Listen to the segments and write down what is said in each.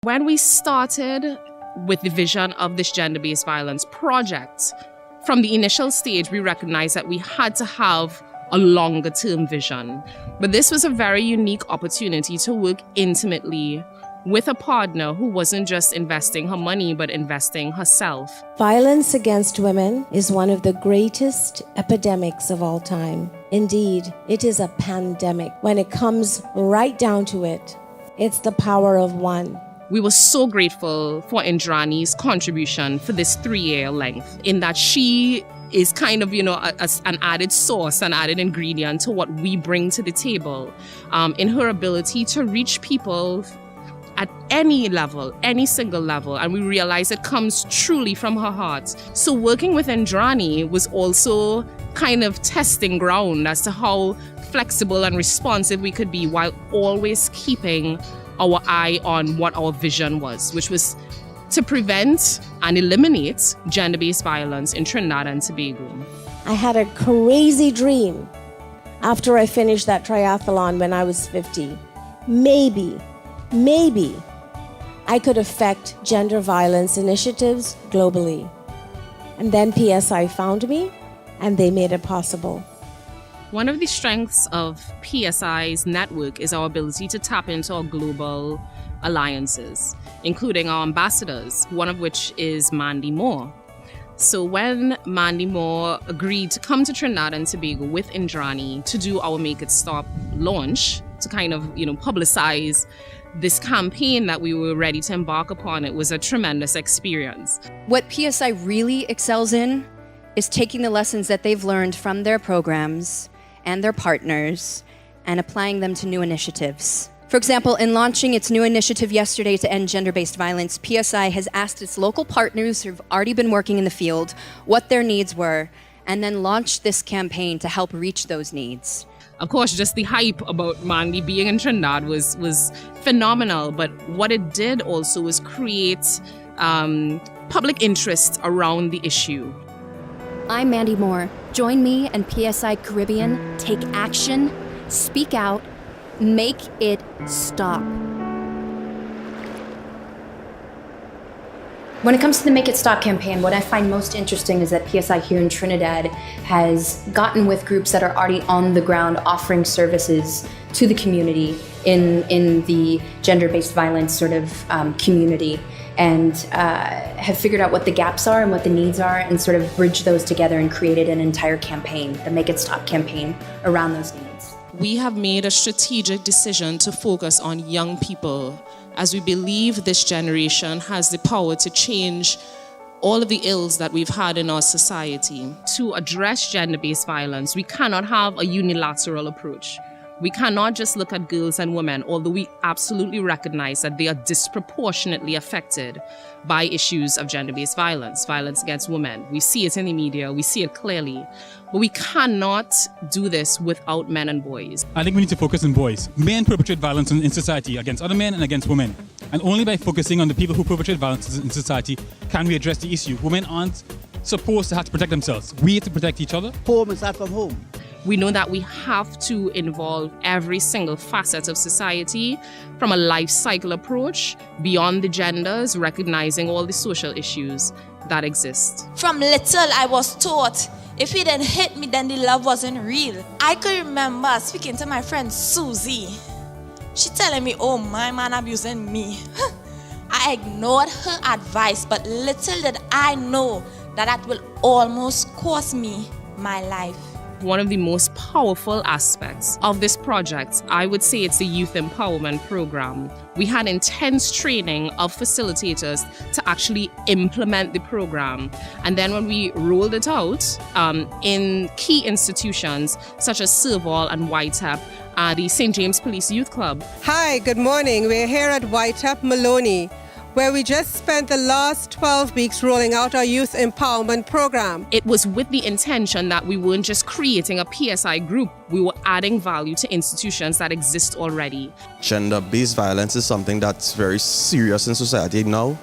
When we started with the vision of this gender-based violence project, from the initial stage, we recognized that we had to have a longer-term vision. But this was a very unique opportunity to work intimately with a partner who wasn't just investing her money, but investing herself. Violence against women is one of the greatest epidemics of all time. Indeed, it is a pandemic. When it comes right down to it, it's the power of one. We were so grateful for Indrani's contribution for this 3-year length, in that she is kind of, an added sauce, an added ingredient to what we bring to the table, in her ability to reach people at any level, any single level. And we realize it comes truly from her heart. So working with Indrani was also kind of testing ground as to how flexible and responsive we could be while always keeping our eye on what our vision was, which was to prevent and eliminate gender-based violence in Trinidad and Tobago. I had a crazy dream after I finished that triathlon when I was 50. Maybe I could affect gender violence initiatives globally. And then PSI found me and they made it possible. One of the strengths of PSI's network is our ability to tap into our global alliances, including our ambassadors, one of which is Mandy Moore. So when Mandy Moore agreed to come to Trinidad and Tobago with Indrani to do our Make It Stop launch, to kind of, publicize this campaign that we were ready to embark upon, it was a tremendous experience. What PSI really excels in is taking the lessons that they've learned from their programs and their partners and applying them to new initiatives. For example, in launching its new initiative yesterday to end gender-based violence, PSI has asked its local partners who've already been working in the field what their needs were, and then launched this campaign to help reach those needs. Of course, just the hype about Mandy being in Trinidad was phenomenal, but what it did also was create public interest around the issue. I'm Mandy Moore. Join me and PSI Caribbean. Take action, speak out, make it stop. When it comes to the Make It Stop campaign, what I find most interesting is that PSI here in Trinidad has gotten with groups that are already on the ground offering services to the community in the gender-based violence sort of community, and have figured out what the gaps are and what the needs are, and sort of bridged those together and created an entire campaign, the Make It Stop campaign, around those needs. We have made a strategic decision to focus on young people, as we believe this generation has the power to change all of the ills that we've had in our society. To address gender-based violence, we cannot have a unilateral approach. We cannot just look at girls and women, although we absolutely recognize that they are disproportionately affected by issues of gender-based violence, violence against women. We see it in the media, we see it clearly, but we cannot do this without men and boys. I think we need to focus on boys. Men perpetrate violence in society against other men and against women. And only by focusing on the people who perpetrate violence in society can we address the issue. Women aren't supposed to have to protect themselves. We have to protect each other. Home and start from home. We know that we have to involve every single facet of society, from a life cycle approach, beyond the genders, recognizing all the social issues that exist. From little, I was taught if he didn't hit me, then the love wasn't real. I could remember speaking to my friend Susie. She telling me, oh, my man abusing me. I ignored her advice, but little did I know that will almost cost me my life. One of the most powerful aspects of this project, I would say it's the Youth Empowerment Program. We had intense training of facilitators to actually implement the program. And then when we rolled it out in key institutions such as Serval and YTEP, the St. James Police Youth Club. Hi, good morning. We're here at YTEP Maloney, where we just spent the last 12 weeks rolling out our Youth Empowerment Program. It was with the intention that we weren't just creating a PSI group, we were adding value to institutions that exist already. Gender-based violence is something that's very serious in society now,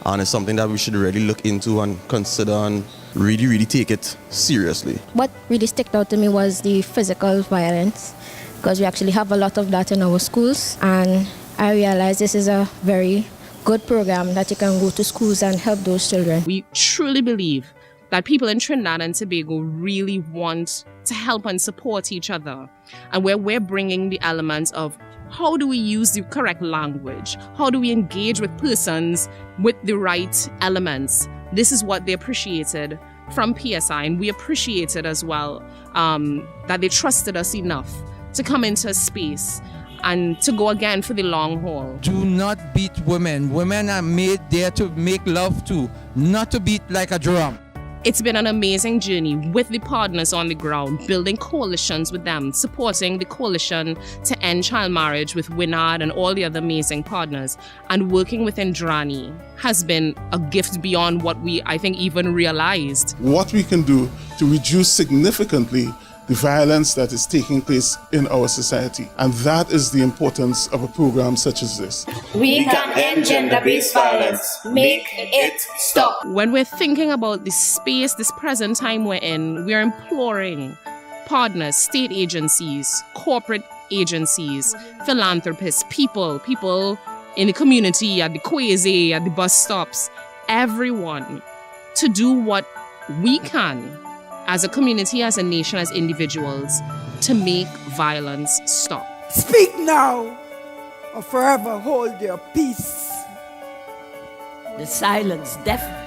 and it's something that we should really look into and consider and really take it seriously. What really stuck out to me was the physical violence, because we actually have a lot of that in our schools, and I realized this is a very good program that you can go to schools and help those children. We truly believe that people in Trinidad and Tobago really want to help and support each other. And where we're bringing the elements of how do we use the correct language? How do we engage with persons with the right elements? This is what they appreciated from PSI, and we appreciated as well that they trusted us enough to come into a space and to go again for the long haul. Do not beat women. Women are made there to make love to, not to beat like a drum. It's been an amazing journey with the partners on the ground, building coalitions with them, supporting the coalition to end child marriage with Winard and all the other amazing partners, and working with Indrani has been a gift beyond what we, I think, even realized. What we can do to reduce significantly the violence that is taking place in our society. And that is the importance of a program such as this. We can end gender-based violence. Make it stop. When we're thinking about the space, this present time we're in, we're imploring partners, state agencies, corporate agencies, philanthropists, people in the community, at the quasi, at the bus stops, everyone to do what we can as a community, as a nation, as individuals, to make violence stop. Speak now or forever hold your peace. The silence deafens.